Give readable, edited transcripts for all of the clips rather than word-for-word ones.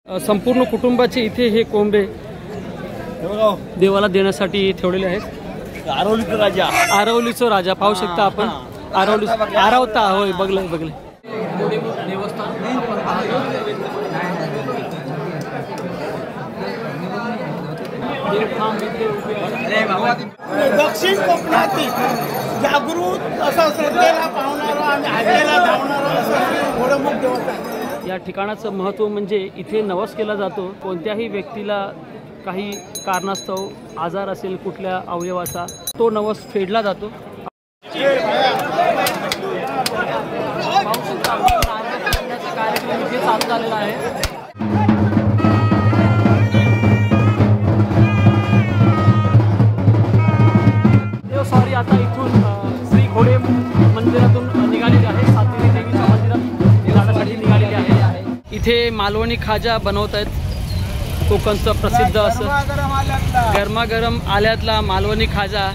संपूर्ण कुटुंबाचे इथे हे कोंबे देवाला देण्यासाठी ठेवलेले आहेत। आरवलीचा राजा पाहू शकता आपण। आरवता होय, बघले देवस्थान दक्षिण कोकणातील जागृत असं श्रद्धेला पावणारं आणि आज्ञेला धावणारं असं घोडेमुख देवस्थान। या ठिकाणाचं महत्त्व म्हणजे इथे नवस केला जातो। कोणत्याही व्यक्तीला काही कारणास्तव आजार असेल कुठल्या अवयवाचा, तो नवस फेडला जातो। कार्यक्रम इथे चालू झालेला आहे। सॉरी, आता इथून श्री घोडेमुख मंदिरातून निघालेली आहे, सातेरी देवीच्या मंदिरात जाण्यासाठी निघालेली आहे। इथे मालवणी खाजा बनवत आहेत, कोकणचं प्रसिद्ध असं गरमागरम आल्यातला मालवणी खाजा।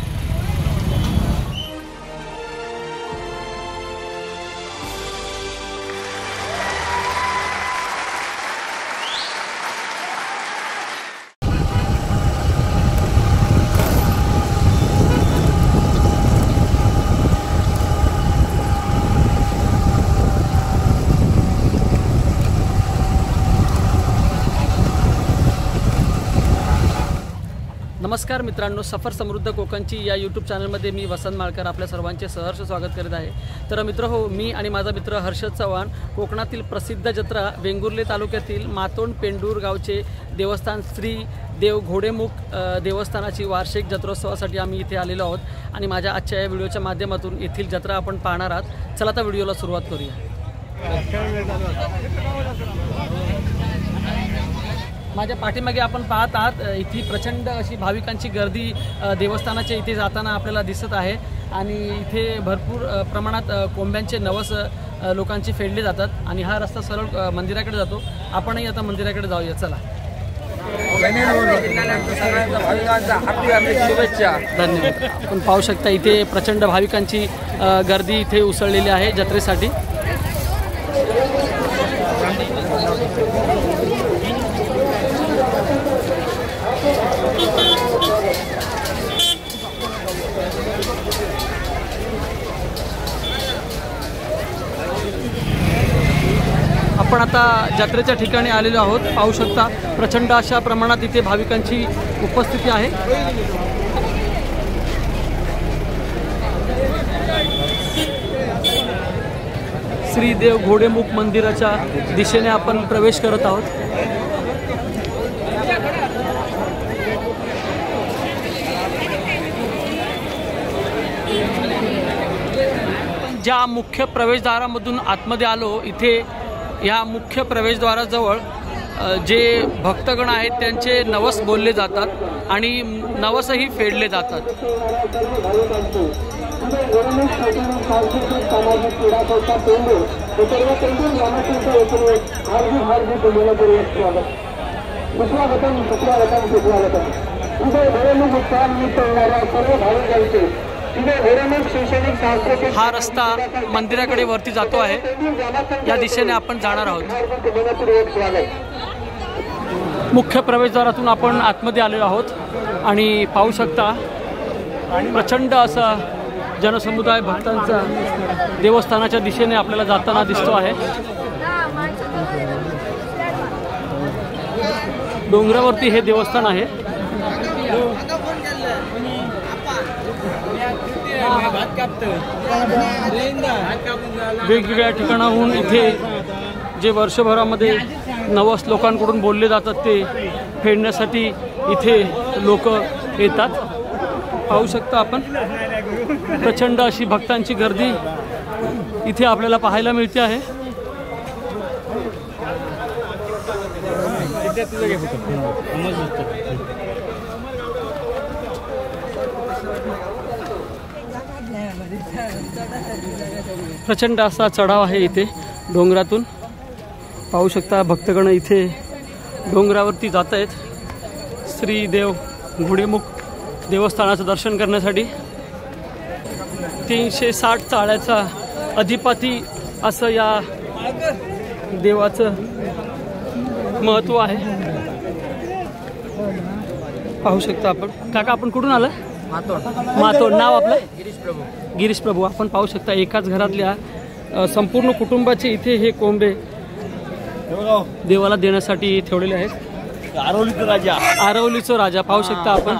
नमस्कार मित्रांनो, सफर समृद्ध कोकणची या यूट्यूब चॅनलमध्ये मी वसंत माळकर आपल्या सर्वांचे सहर्ष स्वागत करीत आहे। तर मित्र हो, मी आणि माझा मित्र हर्षद चव्हाण कोकणातील प्रसिद्ध जत्रा वेंगुर्ले तालुक्यातील मातोंड पेंडूर गावचे देवस्थान श्री देव घोडेमुख देवस्थानाची वार्षिक जत्रोत्सवासाठी आम्ही इथे आलेलो आहोत आणि माझ्या आजच्या या व्हिडिओच्या माध्यमातून येथील जत्रा आपण पाहणार आहात। चला तर व्हिडिओला सुरुवात करूया। माझ्या पाठीमागे आपण पाहत आहात, इथे प्रचंड अशी भाविकांची गर्दी देवस्थानाच्या इथे जाताना आपल्याला दिसत आहे आणि इथे भरपूर प्रमाणात कोंब्यांचे नवस लोकांचे फेडले जातात आणि हा रस्ता सरळ मंदिराकडे जातो। आपणही आता मंदिराकडे जाऊया, चला। धन्यवाद। आपण पाहू शकता इथे प्रचंड भाविकांची गर्दी इथे उसळलेली आहे जत्रेसाठी। आपण आता जत्रेच्या ठिकाणी आलेलो आहोत, पाहू शकता प्रचंड अशा प्रमाणात इथे भाविकांची उपस्थिती आहे। श्री देव घोडेमुख मंदिराच्या दिशेने आपण प्रवेश करत आहोत। ज्या मुख्य प्रवेशद्वारामधून आतमध्ये आलो, इथे या मुख्य प्रवेशद्वाराजवळ जे भक्तगण आहेत त्यांचे नवस बोलले जातात आणि नवसही फेडले जातात। हा रस्ता मंदिराकडे वरती जातो आहे, या दिशेने आपण जाणार आहोत। मुख्य प्रवेशद्वारातून आपण आतमध्ये आलेलो आहोत आणि पाहू शकता प्रचंड असा जनसमुदाय भक्तांचा देवस्थानाच्या दिशेने आपल्याला जाताना दिसतो आहे। डोंगरावरती हे देवस्थान आहे। वेगवेगळ्या ठिकाणाहून इथे जे वर्षभरामध्ये नवस लोकांकडून बोलले जातात ते फेडण्यासाठी इथे लोक येतात। पाहू शकता आपण प्रचंड अशी भक्तांची गर्दी इथे आपल्याला पाहायला मिळते आहे। प्रचंड असा चढाव आहे इथे डोंगरातून, पाहू शकता भक्तगण इथे डोंगरावरती जात आहेत श्री देव घोडेमुख देवस्थानाचं दर्शन करण्यासाठी। 360 चाळ्याचा अधिपती असं या देवाचं महत्त्व आहे. पाहू शकता आपण. काका आपण कुठून आलं? मातोड. नाव आपलं? गिरीश प्रभू. आपण पाहू शकता एकाच घरातल्या संपूर्ण कुटुंबाचे इथे हे कोंबे देवाला देण्यासाठी ठेवलेले आहेत. आरवलीचा राजा पाहू शकता आपण.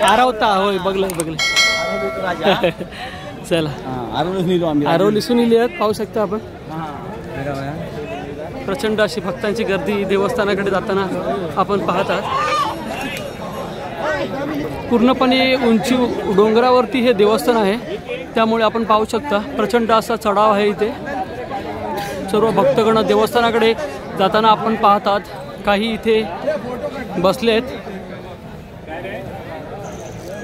आरवता होय बघलं. चला आरवलीसून इले आहेत पाहू शकता आपण. प्रचंड अशी भक्तांची गर्दी देवस्थानाकडे जाताना आपण पाहत आहात. पूर्णपणे उंची डोंगरावरती हे देवस्थान आहे, त्यामुळे आपण पाहू शकता प्रचंड असा चढाव आहे इथे. सर्व भक्तगण देवस्थानाकडे जाताना आपण पाहतात. काही इथे बसले आहेत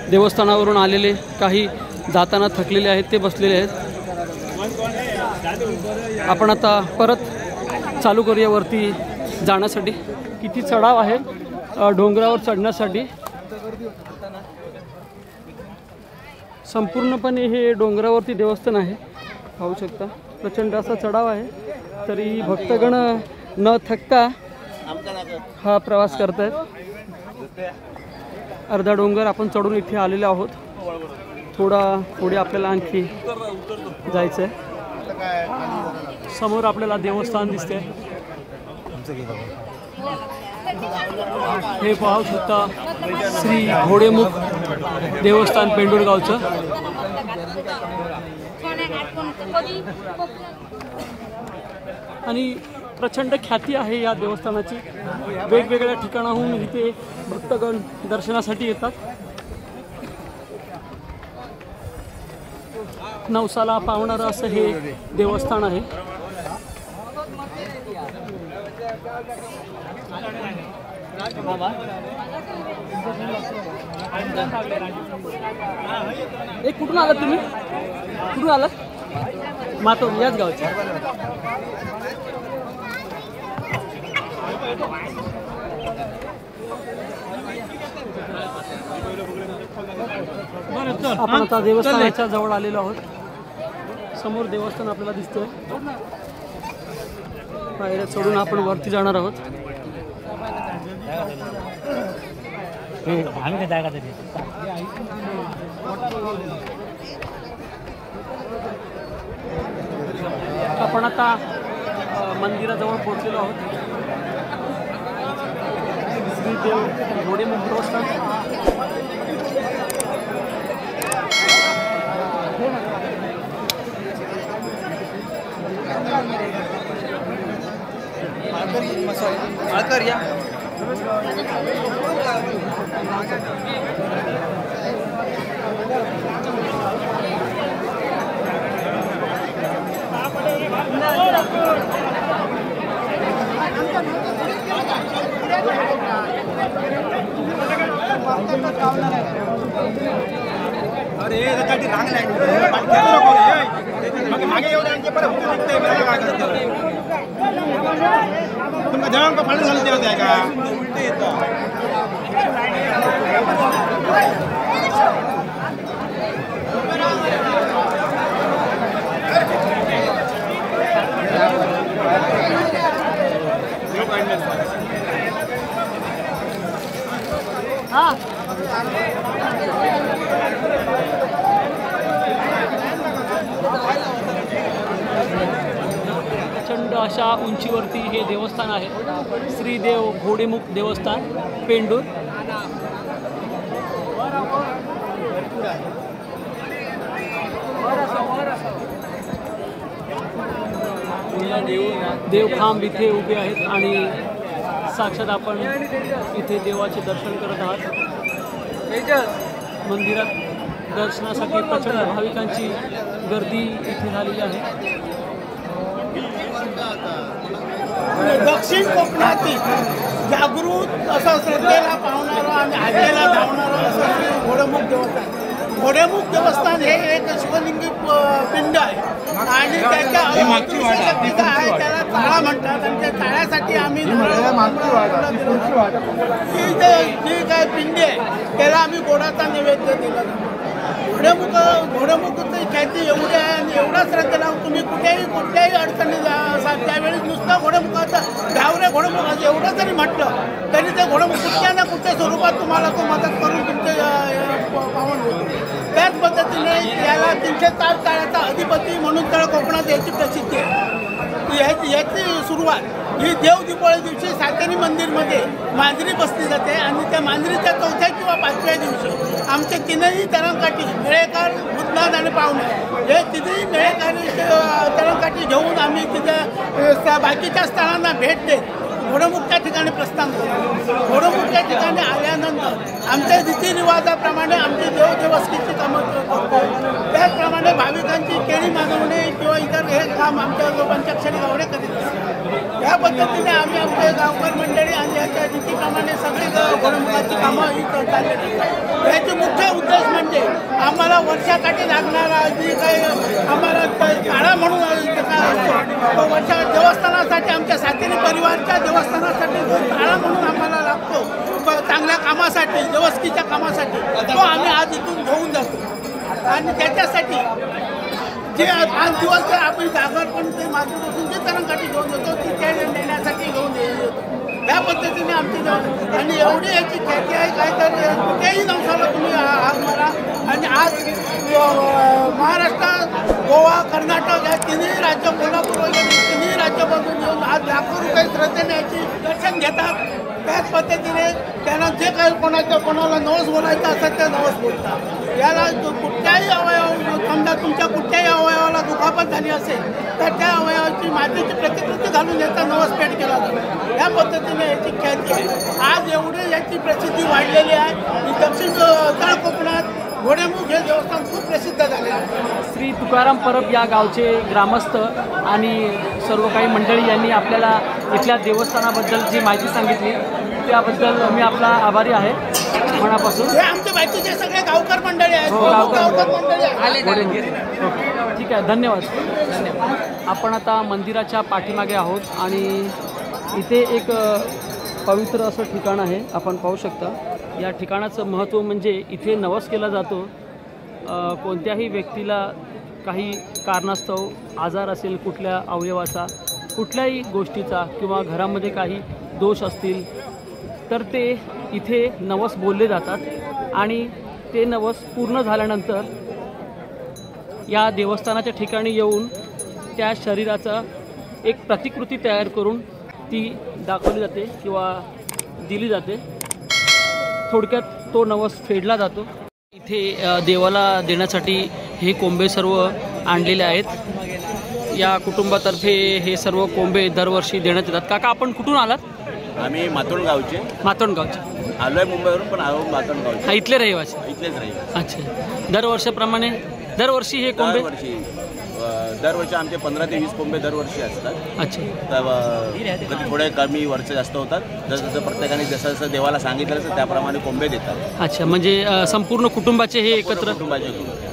देवस्थानावरून आलेले, काही जाताना थकलेले आहेत ते बसलेले आहेत. आपण आता परत चालू करूया वरती जाण्यासाठी. किती चढाव आहे डोंगरावर चढण्यासाठी. संपूर्णपणे हे डोंगरावरती देवस्थान आहे पाहू शकता. प्रचंड असा चढाव आहे, तरी भक्तगण न थकता हा प्रवास करतायत. अर्धा डोंगर आपण चढून इथे आलेले आहोत. पुढे आपल्याला आणखी जायचं आहे. समोर आपल्याला देवस्थान दिसते. हे पाहू शकता श्री घोडेमुख देवस्थान पेंडूर गावचं. आणि प्रचंड ख्याती आहे या देवस्थानाची. वेगवेगळ्या ठिकाणाहून इथे भक्तगण दर्शनासाठी येतात. नवसाला पावणारं असं हे देवस्थान आहे. कुठून आलात तुम्ही? कुठून आलात? मातोड याच गावचे. आपण आता देवस्थानाच्या जवळ आलेलो आहोत. समोर देवस्थान आपल्याला दिसतंय. पायऱ्या चढून आपण वरती जाणार आहोत. आपण आता मंदिराजवळ पोहोचलेलो आहोत. श्री देव घोडेमुख देवस्थान. या अरे रांग मागे एवढं तुमका जेवण का पाणी झालं तेव्हा आहे का उलटे येतं. प्रचंड अशा उंचीवरती हे देवस्थान आहे. श्री देव घोडेमुख देवस्थान पेंडूर. देवखांब इथे उभे आहेत आणि साक्षात आपण इथे देवाचे दर्शन करत आहात. मंदिरात दर्शनासाठी प्रचंड भाविकांची गर्दी इथे झालेली आहे. दक्षिण कोकणातील जागृत असं श्रद्धेला पावणारं आणि आज्ञेला धावणारं असं श्री घोडेमुख देवस्थान. घोडेमुख देवस्थान हे एक शिवलिंगी पिंड आहे आणि त्याच्या शक्तीचा आहे. त्याला ताळा म्हणतात आणि त्या ताळ्यासाठी आम्ही जी काय पिंडी आहे त्याला आम्ही गोडाचा नैवेद्य दिला जातो. घोडेमुखचं ख्याती एवढी आहे आणि एवढा श्रद्धेला कुठल्याही अडचणी त्यावेळी नुसतं घोडेमुखाचं गावरे घोडेमुखाचं एवढं जरी म्हटलं तरी ते घोडेमुख कुठल्या ना कुठल्या स्वरूपात तुम्हाला तो मदत करून तुमचे पावन होतो. त्याच पद्धतीने याला 304 तळ्याचा अधिपती म्हणून तळ कोकणात याची प्रसिद्धी आहे. याची सुरुवात ही देव दीपावली दिवशी सातेरी मंदिरमध्ये मांजरी बसली जाते आणि त्या मांजरीच्या 4थ्या किंवा 5व्या दिवशी आमचे तीनही तरंगकाठी मेळेकर, भूतनाथ आणि पाहुणे हे तिन्ही मेळेकारी तरंगकाठी घेऊन आम्ही तिथे बाकीच्या स्थळांना भेट देत घोडेमुखच्या ठिकाणी प्रस्थान करतो. घोडेमुखच्या ठिकाणी आल्यानंतर आमच्या रीतिरिवाजाप्रमाणे आमची देवदेवस्कीची कामं करतो. त्याचप्रमाणे भाविकांची केळी मागवणे किंवा इतर हे काम आमच्या पंचाक्षरी गावडे करीत असतात. या पद्धतीने आम्ही आमचे गावकर मंडळी आणि याच्या रीतीप्रमाणे सगळी घोडेमुखाची कामं ही चाललेली आहेत. याचे मुख्य उद्देश म्हणजे आम्हाला वर्षाकाठी लागणारा जी काही आम्हाला काळा म्हणून असतो वर्षा देवस्थानासाठी आमच्या सातेरी परिवारच्या देवस्थानासाठी जो काळा म्हणून आम्हाला लागतो चांगल्या कामासाठी देवस्कीच्या कामासाठी तो आम्ही आज इथून घेऊन जातो. आणि त्याच्यासाठी जे 5 दिवस आम्ही जागर पण ते मागून बसून जे तरंगकाठी घेऊन येतो ती त्या नेण्यासाठी घेऊन येतो. या पद्धतीने आमची आणि एवढी याची ख्याती आहे काय तर कुठेही नवसाला तुम्ही हात मारा. आणि आज महाराष्ट्र, गोवा, कर्नाटक या तिन्ही राज्य, कोल्हापूर वगैरे तिन्ही राज्यापासून येऊन आज लाखो रुपये श्रद्धेने याची दर्शन घेतात. त्याच पद्धतीने त्यांना जे काही कोणाला नवस बोलायचं असतं ते नवस बोलतात. याला कुठल्याही अवयव समजा तुमच्या कुठल्याही अवयवाला दुखापत झाली असेल तर त्या अवयवाची मातीची प्रतिकृती घालून याचा नवस पेट केला जातो. या पद्धतीने याची ख्याती आहे. आज एवढी याची प्रसिद्धी वाढलेली आहे की दक्षिण तळ कोकणात घोडेमुख हे देवस्थान खूप प्रसिद्ध झाले आहे. श्री तुकाराम परब या गावचे ग्रामस्थ आणि सर्व काही मंडळी यांनी आपल्याला इथल्या देवस्थानाबद्दल जी माहिती सांगितली त्याबद्दल मी आपला आभारी आहे मनापासून. हे आमच्या बाकीचे सगळे गावकर मंडळी आहेत. गावकर मंडळी आहेत. ठीक आहे, धन्यवाद. आपण आता मंदिराच्या पाठीमागे आहोत आणि इथे एक पवित्र असं ठिकाण आहे. आपण पाहू शकता या ठिकाणाचं महत्त्व म्हणजे इथे नवस केला जातो. कोणत्याही व्यक्तीला काही कारणास्तव आजार असेल कुठल्या अवयवाचा, कुठल्याही गोष्टीचा किंवा घरामध्ये काही दोष असतील तर ते इथे नवस बोलले जातात आणि ते नवस पूर्ण झाल्यानंतर या देवस्थानाच्या ठिकाणी येऊन त्या शरीराचा एक प्रतिकृती तयार करून ती दाखवली जाते किंवा दिली जाते. थोडक्यात तो नवस फेडला जातो. इथे देवाला देण्यासाठी हे कोंबे सर्व आणलेले आहेत. या कुटुंबातर्फे हे सर्व कोंबे दरवर्षी देण्यात येतात. काका, आपण कुठून आलात? आम्ही मातोंडगावचे आलोय मुंबईवरून, पण आलो मातोंडगावचे. हा, इथले रहिवासी? इथलेच रहिवासी. अच्छा. दरवर्षी हे कोंबे? दरवर्षी आमचे 15 ते 20 कोंबे दरवर्षी असतात. अच्छा. तर कधी थोडे कमी वर्ष जास्त होतात. जसं प्रत्येकाने जसं देवाला सांगितलं तसं त्याप्रमाणे कोंबे देतात. अच्छा, म्हणजे संपूर्ण कुटुंबाचे हे एकत्र? कुटुंबाचे.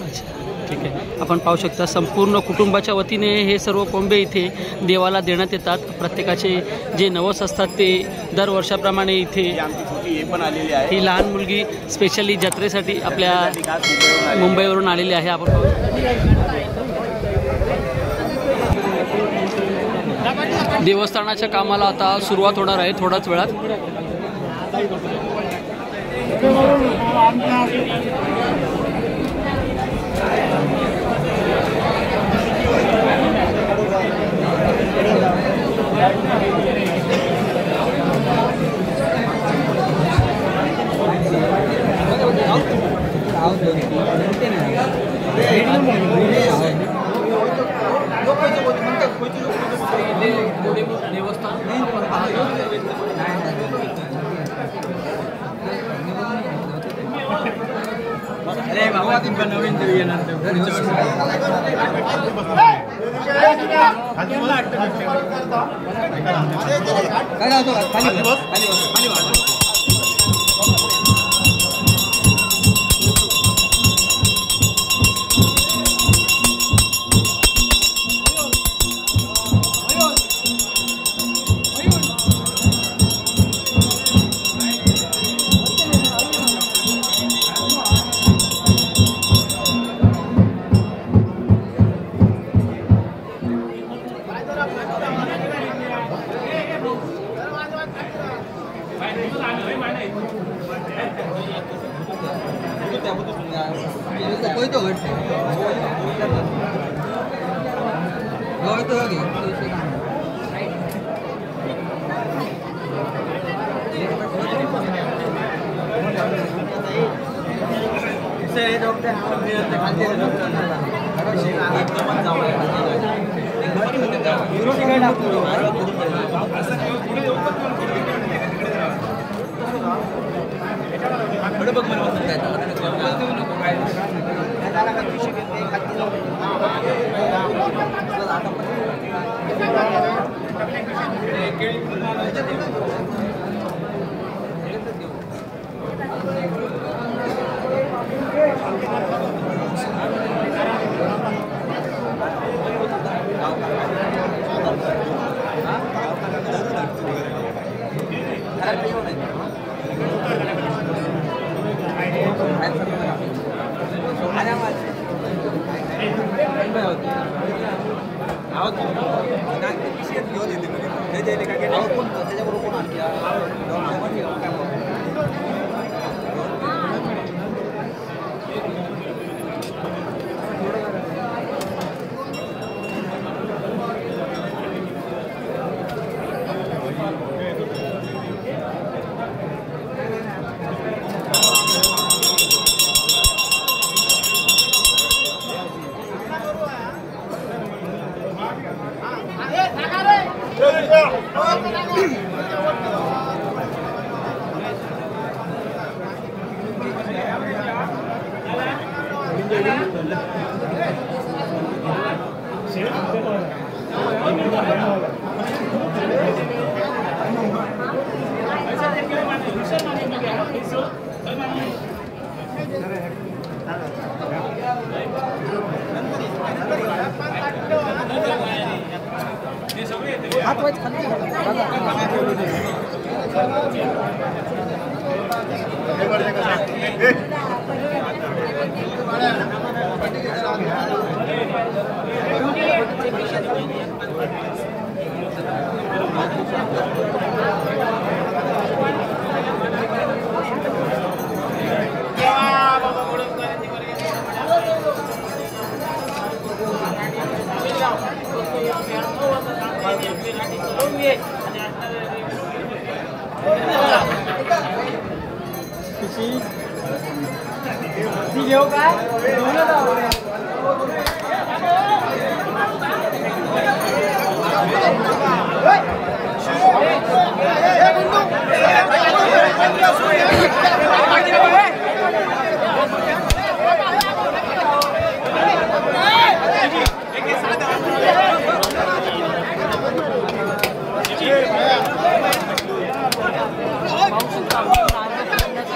अच्छा, ठीक आहे. आपण पाहू शकता संपूर्ण कुटुंबाच्या वतीने हे सर्व कोंबे इथे देवाला देण्यात येतात. प्रत्येकाचे जे नवस असतात ते दरवर्षाप्रमाणे इथे. आमची छोटी हे पण आलेली आहे. ही लहान मुलगी स्पेशली जत्रेसाठी आपल्या मुंबईवरून आलेली आहे. आपण देवस्थानाच्या कामाला आता सुरुवात होणार आहे थोड्याच वेळात. अरे बाबा तुमका नवीन देऊया नंतर खाली बस. तो घडते तो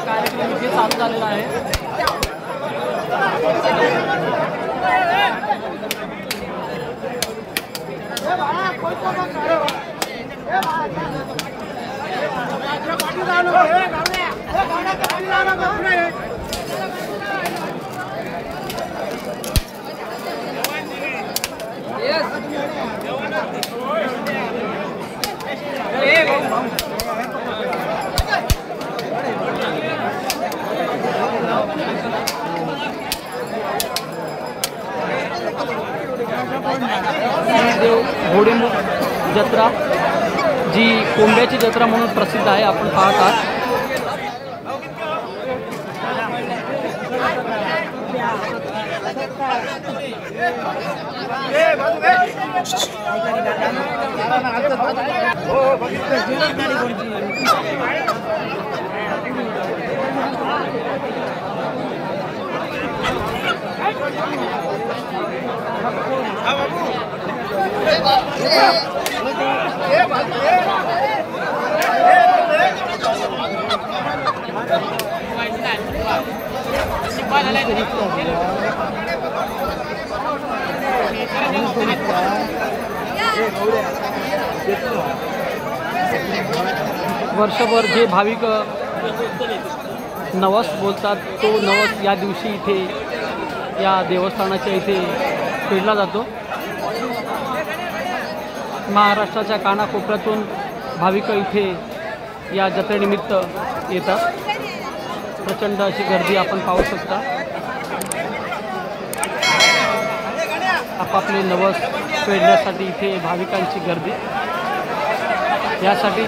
कार्यक्रम इथे चालू झालेला आहे. घोडेमुख जत्रा जी कोंब्याची जत्रा म्हणून प्रसिद्ध आहे, आपण पाहत आहात. वर्षभर जे भाविक नवस बोलतात तो नवस या दिवशी इथे या देवस्थानाच्या इथे फेडला जातो. महाराष्ट्राच्या कानाकोपऱ्यातून भाविक इथे या जत्रेनिमित्त येतात. प्रचंड अशी गर्दी आपण पाहू शकता. आपापले नवस फेडण्यासाठी इथे भाविकांची गर्दी. यासाठी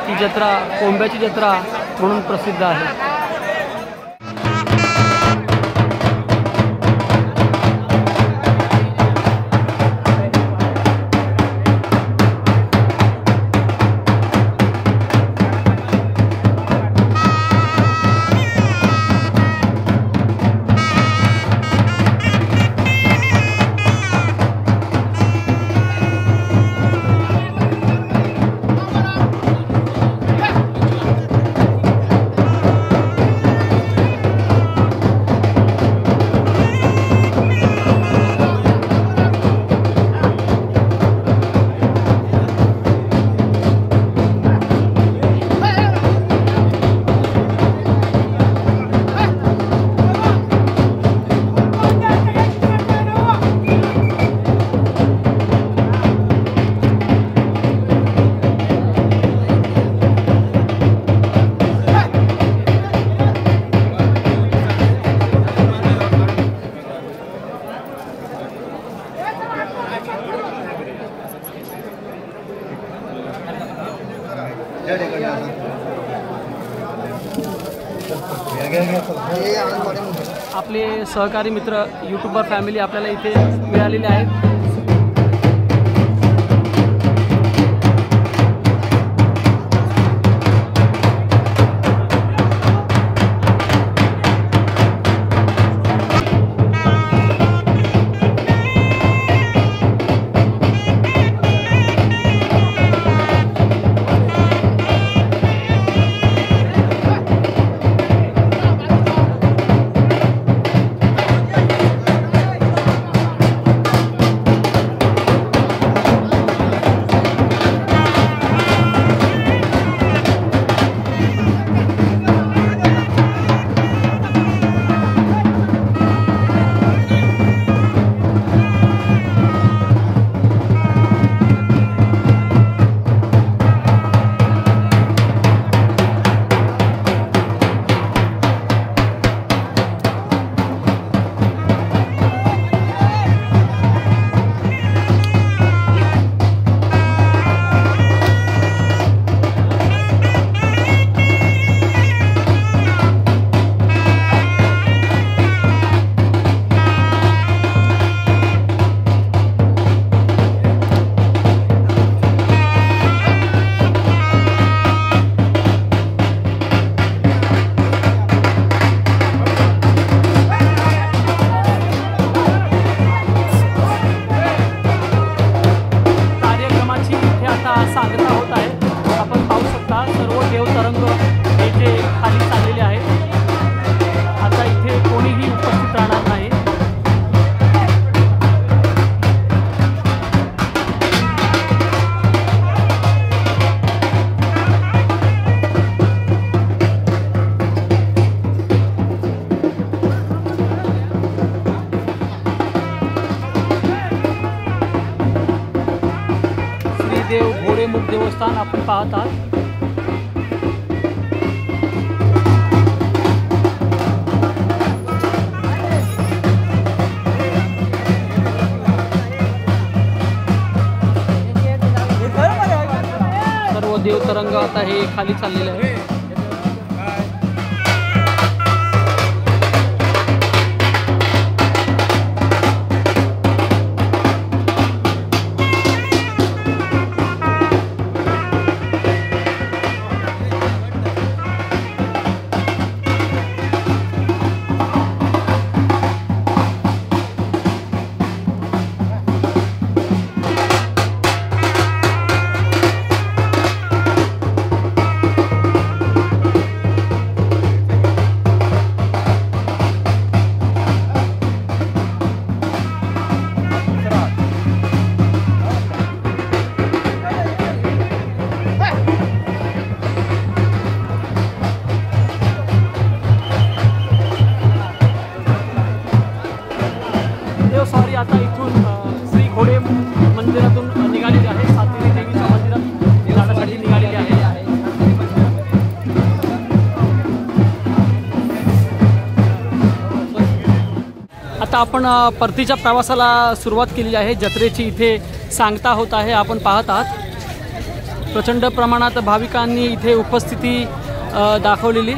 ही जत्रा कोंब्याची जत्रा म्हणून प्रसिद्ध आहे. आपले सहकारी मित्र यूट्यूबर फॅमिली आपल्याला इथे मिळालेले आहेत. घोडेमुख देवस्थान आपण पाहत आहात. सर्व देवतरंग आता हे खाली चाललेले आहे. आता इथून श्री घोडे मंदिरातून निघालेली आहे. सातेरी देवीच्या मंदिरात जाण्यासाठी निघालेली आहे. आता आपण परतीच्या प्रवासाला सुरुवात केली आहे. जत्रेची इथे सांगता होत आहे. आपण पाहत आहात प्रचंड प्रमाणात भाविकांनी इथे उपस्थिती दाखवलेली.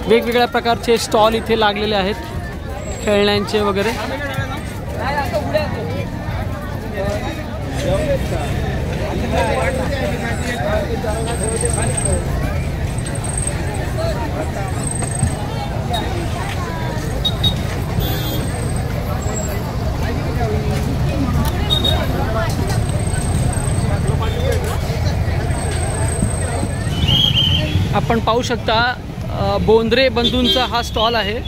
वेगवेगळ्या प्रकारचे स्टॉल इथे लागलेले आहेत, खेळण्यांचे वगैरे. आपण पाहू शकता बोंद्रे बंधूंचा हा स्टॉल आहे.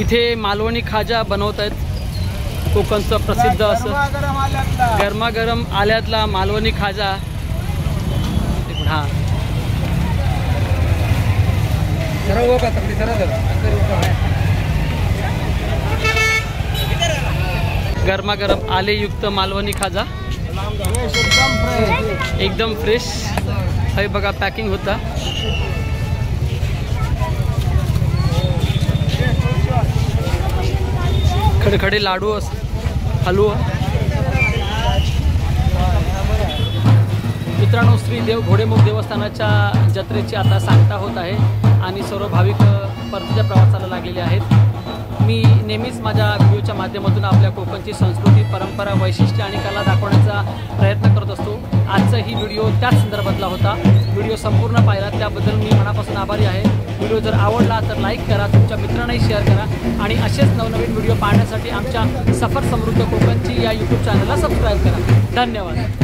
इथे मालवणी खाजा बनवत आहेत. कोकणचं प्रसिद्ध असं गरमागरम आल्यातला मालवणी खाजा. हां, गरमागरम आलेयुक्त मालवणी खाजा एकदम फ्रेश. हे बघा पॅकिंग होता. खडखडे लाडू, हलवा. मित्रांनो, श्री देव घोडेमुख देवस्थानाच्या जत्रेची आता सांगता होत आहे आणि सर्व भाविक परतीच्या प्रवासाला लागलेले आहेत. मी नेहमीच माझ्या व्हिडिओच्या माध्यमातून आपल्या कोकणची संस्कृती, परंपरा, वैशिष्ट्य आणि कला दाखवण्याचा प्रयत्न करत असतो. आजचा ही व्हिडिओ त्याच संदर्भातला होता. व्हिडिओ संपूर्ण पाहिला त्याबद्दल मी मनापासून आभारी आहे. व्हिडिओ जर आवडला तर लाईक करा, तुमच्या मित्रांनाही शेअर करा आणि असेच नवनवीन व्हिडिओ पाहण्यासाठी आमच्या सफर समृद्ध कोकणची या यूट्यूब चॅनलला सबस्क्राईब करा. धन्यवाद.